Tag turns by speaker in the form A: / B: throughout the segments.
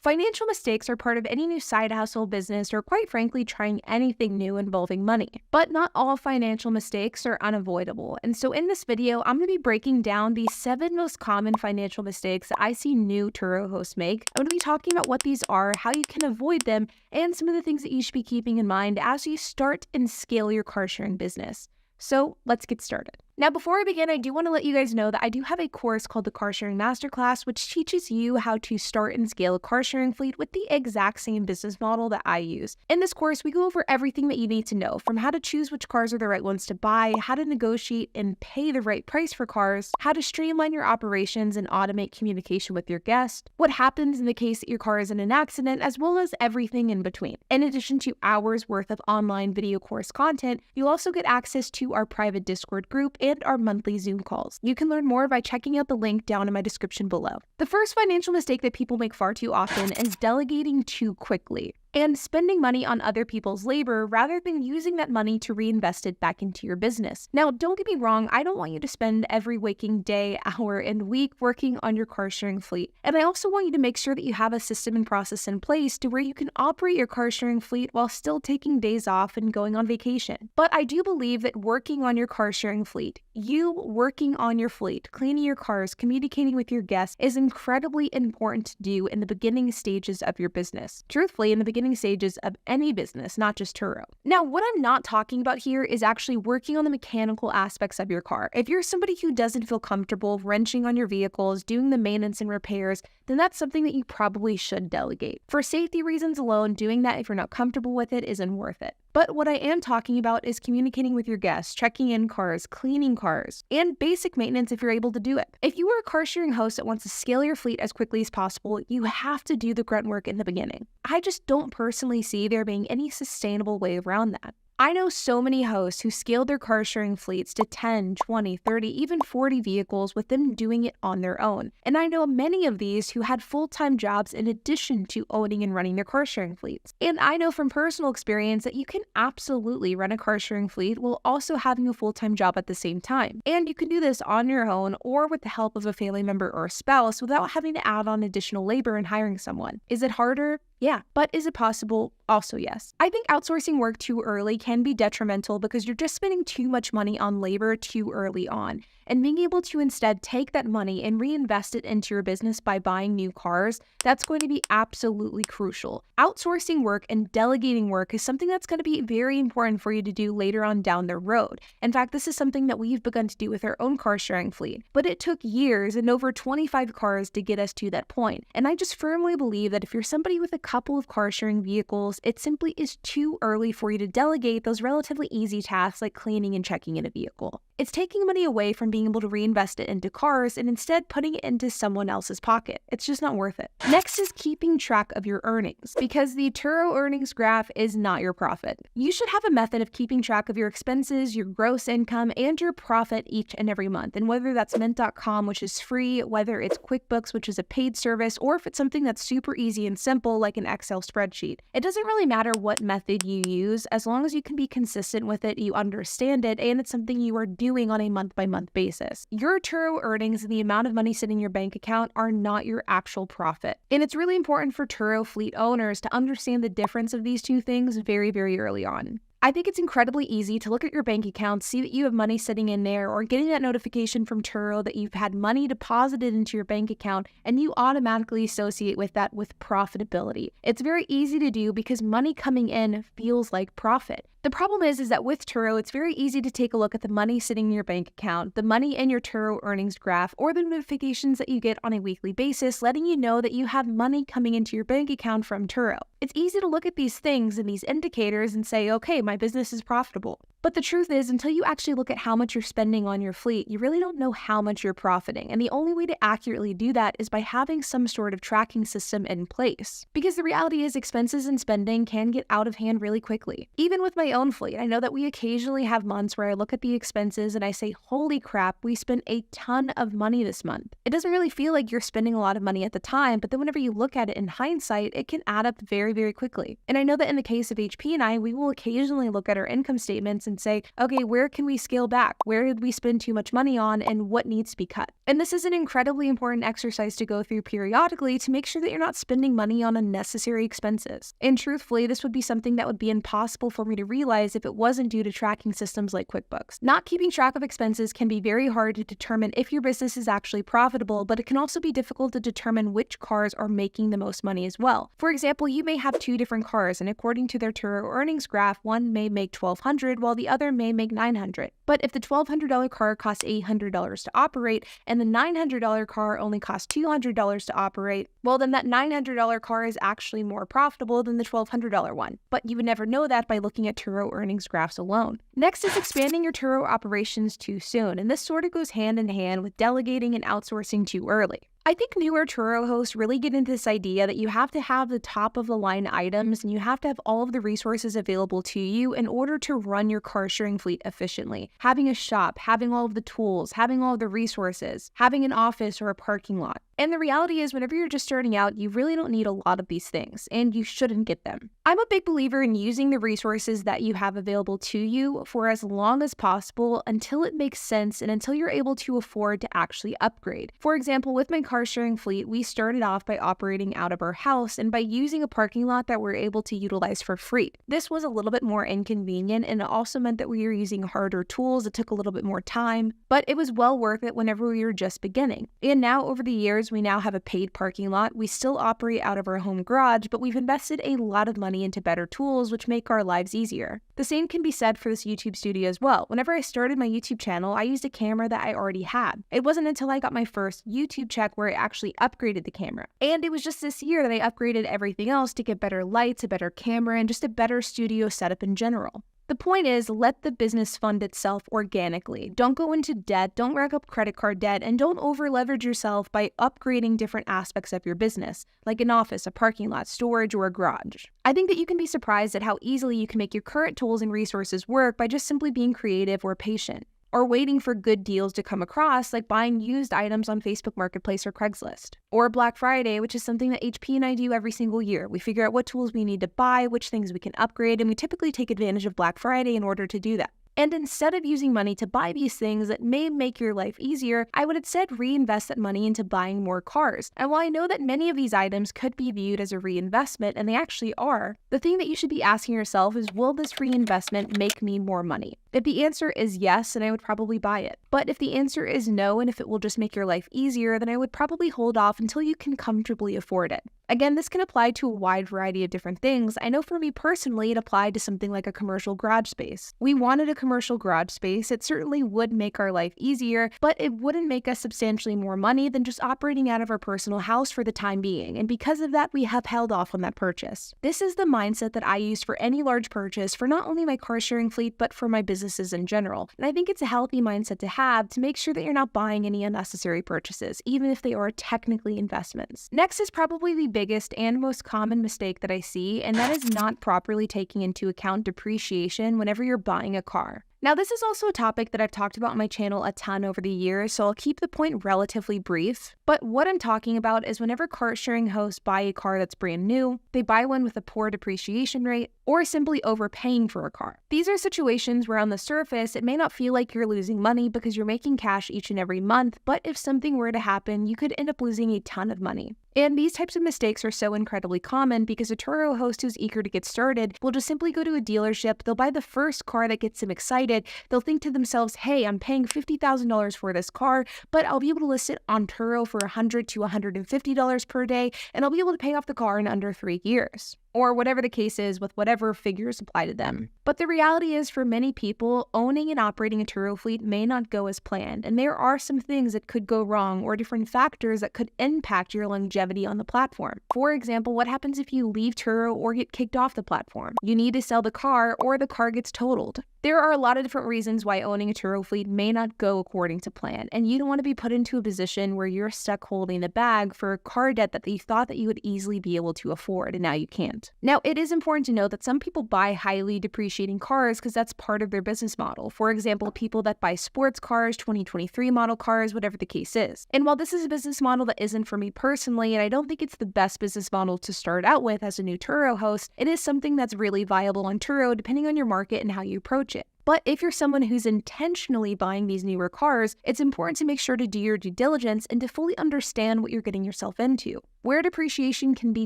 A: Financial mistakes are part of any new side hustle business or, quite frankly, trying anything new involving money. But not all financial mistakes are unavoidable. And so in this video, I'm going to be breaking down the 7 most common financial mistakes that I see new Turo hosts make. I'm going to be talking about what these are, how you can avoid them, and some of the things that you should be keeping in mind as you start and scale your car sharing business. So let's get started. Now, before I begin, I do want to let you guys know that I do have a course called the Car Sharing Masterclass, which teaches you how to start and scale a car sharing fleet with the exact same business model that I use. In this course, we go over everything that you need to know, from how to choose which cars are the right ones to buy, how to negotiate and pay the right price for cars, how to streamline your operations and automate communication with your guest, what happens in the case that your car is in an accident, as well as everything in between. In addition to hours worth of online video course content, you'll also get access to our private Discord group and our monthly Zoom calls. You can learn more by checking out the link down in my description below. The first financial mistake that people make far too often is delegating too quickly and spending money on other people's labor rather than using that money to reinvest it back into your business. Now, don't get me wrong, I don't want you to spend every waking day, hour, and week working on your car sharing fleet. And I also want you to make sure that you have a system and process in place to where you can operate your car sharing fleet while still taking days off and going on vacation. But I do believe that working on your car sharing fleet, you working on your fleet, cleaning your cars, communicating with your guests is incredibly important to do in the beginning stages of your business. Truthfully, in the beginning stages of any business, not just Turo. Now, what I'm not talking about here is actually working on the mechanical aspects of your car. If you're somebody who doesn't feel comfortable wrenching on your vehicles, doing the maintenance and repairs, then that's something that you probably should delegate. For safety reasons alone, doing that if you're not comfortable with it isn't worth it. But what I am talking about is communicating with your guests, checking in cars, cleaning cars, and basic maintenance if you're able to do it. If you are a car sharing host that wants to scale your fleet as quickly as possible, you have to do the grunt work in the beginning. I just don't personally see there being any sustainable way around that. I know so many hosts who scaled their car sharing fleets to 10, 20, 30, even 40 vehicles with them doing it on their own. And I know many of these who had full-time jobs in addition to owning and running their car sharing fleets. And I know from personal experience that you can absolutely run a car sharing fleet while also having a full-time job at the same time. And you can do this on your own or with the help of a family member or a spouse without having to add on additional labor and hiring someone. Is it harder? Yeah. But is it possible? Also, yes. I think outsourcing work too early can be detrimental because you're just spending too much money on labor too early on. And being able to instead take that money and reinvest it into your business by buying new cars, that's going to be absolutely crucial. Outsourcing work and delegating work is something that's going to be very important for you to do later on down the road. In fact, this is something that we've begun to do with our own car sharing fleet. But it took years and over 25 cars to get us to that point. And I just firmly believe that if you're somebody with a couple of car sharing vehicles, it simply is too early for you to delegate those relatively easy tasks like cleaning and checking in a vehicle. It's taking money away from being able to reinvest it into cars and instead putting it into someone else's pocket. It's just not worth it. Next is keeping track of your earnings, because the Turo earnings graph is not your profit. You should have a method of keeping track of your expenses, your gross income, and your profit each and every month. And whether that's Mint.com, which is free, whether it's QuickBooks, which is a paid service, or if it's something that's super easy and simple like an Excel spreadsheet. It doesn't really matter what method you use, as long as you can be consistent with it, you understand it, and it's something you are doing on a month-by-month basis. Your Turo earnings and the amount of money sitting in your bank account are not your actual profit. And it's really important for Turo fleet owners to understand the difference of these two things very, very early on. I think it's incredibly easy to look at your bank account, see that you have money sitting in there, or getting that notification from Turo that you've had money deposited into your bank account, and you automatically associate with that with profitability. It's very easy to do because money coming in feels like profit. The problem is that with Turo, it's very easy to take a look at the money sitting in your bank account, the money in your Turo earnings graph, or the notifications that you get on a weekly basis letting you know that you have money coming into your bank account from Turo. It's easy to look at these things and these indicators and say, okay, my business is profitable. But the truth is, until you actually look at how much you're spending on your fleet, you really don't know how much you're profiting. And the only way to accurately do that is by having some sort of tracking system in place. Because the reality is expenses and spending can get out of hand really quickly. Even with my own fleet, I know that we occasionally have months where I look at the expenses and I say, holy crap, we spent a ton of money this month. It doesn't really feel like you're spending a lot of money at the time, but then whenever you look at it in hindsight, it can add up very, very quickly. And I know that in the case of HP and I, we will occasionally look at our income statements and say, okay, where can we scale back? Where did we spend too much money on and what needs to be cut? And this is an incredibly important exercise to go through periodically to make sure that you're not spending money on unnecessary expenses. And truthfully, this would be something that would be impossible for me to realize if it wasn't due to tracking systems like QuickBooks. Not keeping track of expenses can be very hard to determine if your business is actually profitable, but it can also be difficult to determine which cars are making the most money as well. For example, you may have two different cars, and according to their Turo earnings graph, one may make $1,200 while the other may make $900. But if the $1,200 car costs $800 to operate and the $900 car only costs $200 to operate, well then that $900 car is actually more profitable than the $1,200 one. But you would never know that by looking at Turo earnings graphs alone. Next is expanding your Turo operations too soon, and this sort of goes hand in hand with delegating and outsourcing too early. I think newer Turo hosts really get into this idea that you have to have the top of the line items and you have to have all of the resources available to you in order to run your car sharing fleet efficiently. Having a shop, having all of the tools, having all of the resources, having an office or a parking lot. And the reality is, whenever you're just starting out, you really don't need a lot of these things, and you shouldn't get them. I'm a big believer in using the resources that you have available to you for as long as possible until it makes sense and until you're able to afford to actually upgrade. For example, with my car sharing fleet, we started off by operating out of our house and by using a parking lot that we're able to utilize for free. This was a little bit more inconvenient, and it also meant that we were using harder tools. It took a little bit more time, but it was well worth it whenever we were just beginning. And now over the years, we now have a paid parking lot. We still operate out of our home garage, but we've invested a lot of money into better tools, which make our lives easier. The same can be said for this YouTube studio as well. Whenever I started my YouTube channel, I used a camera that I already had. It wasn't until I got my first YouTube check where I actually upgraded the camera. And it was just this year that I upgraded everything else to get better lights, a better camera, and just a better studio setup in general. The point is, let the business fund itself organically. Don't go into debt, don't rack up credit card debt, and don't over-leverage yourself by upgrading different aspects of your business, like an office, a parking lot, storage, or a garage. I think that you can be surprised at how easily you can make your current tools and resources work by just simply being creative or patient, or waiting for good deals to come across, like buying used items on Facebook Marketplace or Craigslist. Or Black Friday, which is something that HP and I do every single year. We figure out what tools we need to buy, which things we can upgrade, and we typically take advantage of Black Friday in order to do that. And instead of using money to buy these things that may make your life easier, I would instead reinvest that money into buying more cars. And while I know that many of these items could be viewed as a reinvestment, and they actually are, the thing that you should be asking yourself is, will this reinvestment make me more money? If the answer is yes, then I would probably buy it. But if the answer is no, and if it will just make your life easier, then I would probably hold off until you can comfortably afford it. Again, this can apply to a wide variety of different things. I know for me personally, it applied to something like a commercial garage space. We wanted a commercial garage space. It certainly would make our life easier, but it wouldn't make us substantially more money than just operating out of our personal house for the time being. And because of that, we have held off on that purchase. This is the mindset that I use for any large purchase for not only my car sharing fleet, but for my businesses in general. And I think it's a healthy mindset to have to make sure that you're not buying any unnecessary purchases, even if they are technically investments. Next is probably the biggest and most common mistake that I see, and that is not properly taking into account depreciation whenever you're buying a car. Now, this is also a topic that I've talked about on my channel a ton over the years, so I'll keep the point relatively brief. But what I'm talking about is whenever car sharing hosts buy a car that's brand new, they buy one with a poor depreciation rate, or simply overpaying for a car. These are situations where on the surface, it may not feel like you're losing money because you're making cash each and every month, but if something were to happen, you could end up losing a ton of money. And these types of mistakes are so incredibly common because a Turo host who's eager to get started will just simply go to a dealership, they'll buy the first car that gets them excited, they'll think to themselves, hey, I'm paying $50,000 for this car, but I'll be able to list it on Turo for $100 to $150 per day, and I'll be able to pay off the car in under 3 years. Or whatever the case is with whatever figures apply to them. But the reality is, for many people, owning and operating a Turo fleet may not go as planned, and there are some things that could go wrong or different factors that could impact your longevity on the platform. For example, what happens if you leave Turo or get kicked off the platform? You need to sell the car or the car gets totaled. There are a lot of different reasons why owning a Turo fleet may not go according to plan, and you don't want to be put into a position where you're stuck holding the bag for a car debt that you thought that you would easily be able to afford, and now you can't. Now, it is important to note that some people buy highly depreciating cars because that's part of their business model. For example, people that buy sports cars, 2023 model cars, whatever the case is. And while this is a business model that isn't for me personally, and I don't think it's the best business model to start out with as a new Turo host, it is something that's really viable on Turo depending on your market and how you approach it. But if you're someone who's intentionally buying these newer cars, it's important to make sure to do your due diligence and to fully understand what you're getting yourself into. Where depreciation can be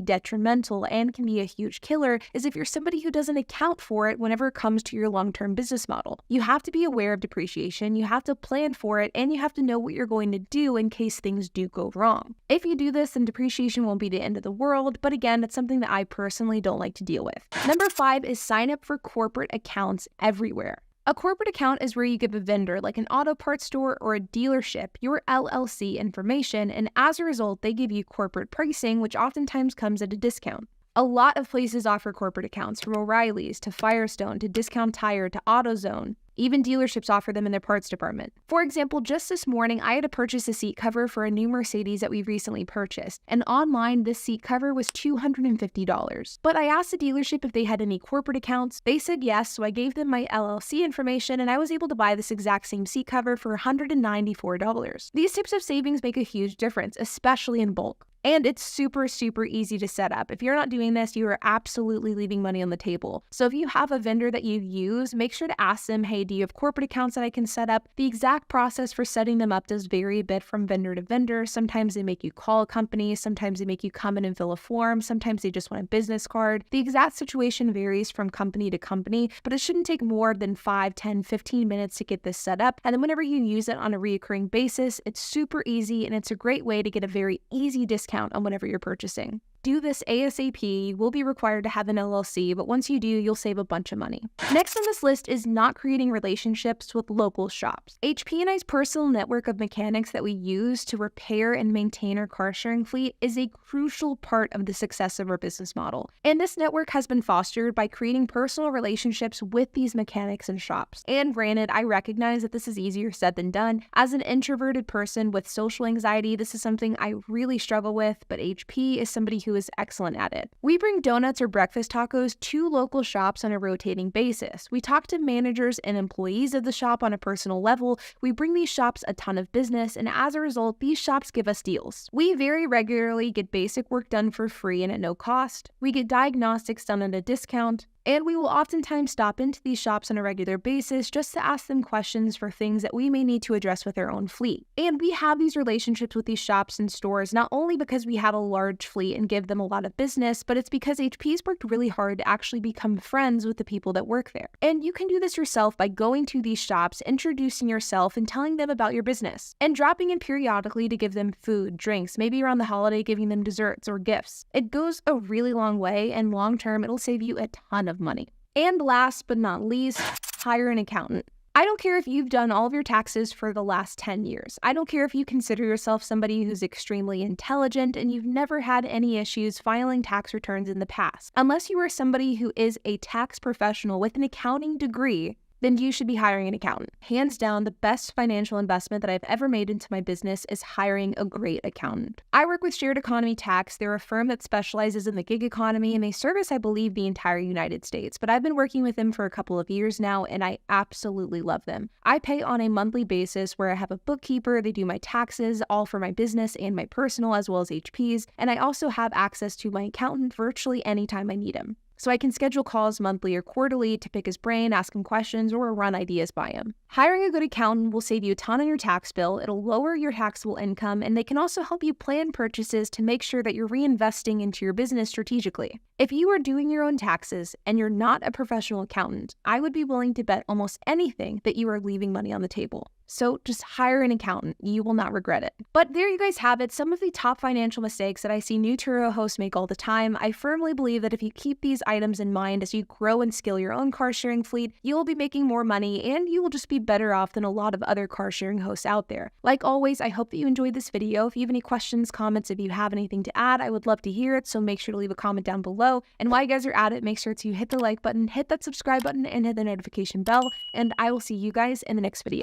A: detrimental and can be a huge killer is if you're somebody who doesn't account for it whenever it comes to your long-term business model. You have to be aware of depreciation, you have to plan for it, and you have to know what you're going to do in case things do go wrong. If you do this, then depreciation won't be the end of the world, but again, it's something that I personally don't like to deal with. Number 5 is sign up for corporate accounts everywhere. A corporate account is where you give a vendor, like an auto parts store or a dealership, your LLC information, and as a result, they give you corporate pricing, which oftentimes comes at a discount. A lot of places offer corporate accounts, from O'Reilly's to Firestone to Discount Tire to AutoZone. Even dealerships offer them in their parts department. For example, just this morning, I had to purchase a seat cover for a new Mercedes that we recently purchased, and online, this seat cover was $250. But I asked the dealership if they had any corporate accounts. They said yes, so I gave them my LLC information, and I was able to buy this exact same seat cover for $194. These types of savings make a huge difference, especially in bulk. And it's super, super easy to set up. If you're not doing this, you are absolutely leaving money on the table. So if you have a vendor that you use, make sure to ask them, hey, do you have corporate accounts that I can set up? The exact process for setting them up does vary a bit from vendor to vendor. Sometimes they make you call a company, sometimes they make you come in and fill a form, sometimes they just want a business card. The exact situation varies from company to company, but it shouldn't take more than 5, 10, 15 minutes to get this set up. And then whenever you use it on a recurring basis, it's super easy and it's a great way to get a very easy discount on whatever you're purchasing. Do this ASAP. You will be required to have an LLC, but once you do, you'll save a bunch of money. Next on this list is not creating relationships with local shops. HP and I's personal network of mechanics that we use to repair and maintain our car sharing fleet is a crucial part of the success of our business model. And this network has been fostered by creating personal relationships with these mechanics and shops. And granted, I recognize that this is easier said than done. As an introverted person with social anxiety, this is something I really struggle with, but HP is somebody who is excellent at it. We bring donuts or breakfast tacos to local shops on a rotating basis. We talk to managers and employees of the shop on a personal level. We bring these shops a ton of business, and as a result, these shops give us deals. We very regularly get basic work done for free and at no cost. We get diagnostics done at a discount. And we will oftentimes stop into these shops on a regular basis just to ask them questions for things that we may need to address with our own fleet. And we have these relationships with these shops and stores not only because we have a large fleet and give them a lot of business, but it's because HP's worked really hard to actually become friends with the people that work there. And you can do this yourself by going to these shops, introducing yourself, and telling them about your business. And dropping in periodically to give them food, drinks, maybe around the holiday giving them desserts or gifts. It goes a really long way, and long term, it'll save you a ton of money. And last but not least, hire an accountant. I don't care if you've done all of your taxes for the last 10 years. I don't care if you consider yourself somebody who's extremely intelligent and you've never had any issues filing tax returns in the past. Unless you are somebody who is a tax professional with an accounting degree, then you should be hiring an accountant. Hands down, the best financial investment that I've ever made into my business is hiring a great accountant. I work with Shared Economy Tax. They're a firm that specializes in the gig economy, and they service, I believe, the entire United States. But I've been working with them for a couple of years now, and I absolutely love them. I pay on a monthly basis where I have a bookkeeper. They do my taxes, all for my business and my personal, as well as HP's. And I also have access to my accountant virtually anytime I need him. So I can schedule calls monthly or quarterly to pick his brain, ask him questions, or run ideas by him. Hiring a good accountant will save you a ton on your tax bill, it'll lower your taxable income, and they can also help you plan purchases to make sure that you're reinvesting into your business strategically. If you are doing your own taxes and you're not a professional accountant, I would be willing to bet almost anything that you are leaving money on the table. So just hire an accountant. You will not regret it. But there you guys have it, some of the top financial mistakes that I see new Turo hosts make all the time. I firmly believe that if you keep these items in mind as you grow and scale your own car sharing fleet, you will be making more money and you will just be better off than a lot of other car sharing hosts out there. Like always, I hope that you enjoyed this video. If you have any questions, comments, if you have anything to add, I would love to hear it. So make sure to leave a comment down below. And while you guys are at it, make sure to hit the like button, hit that subscribe button, and hit the notification bell. And I will see you guys in the next video.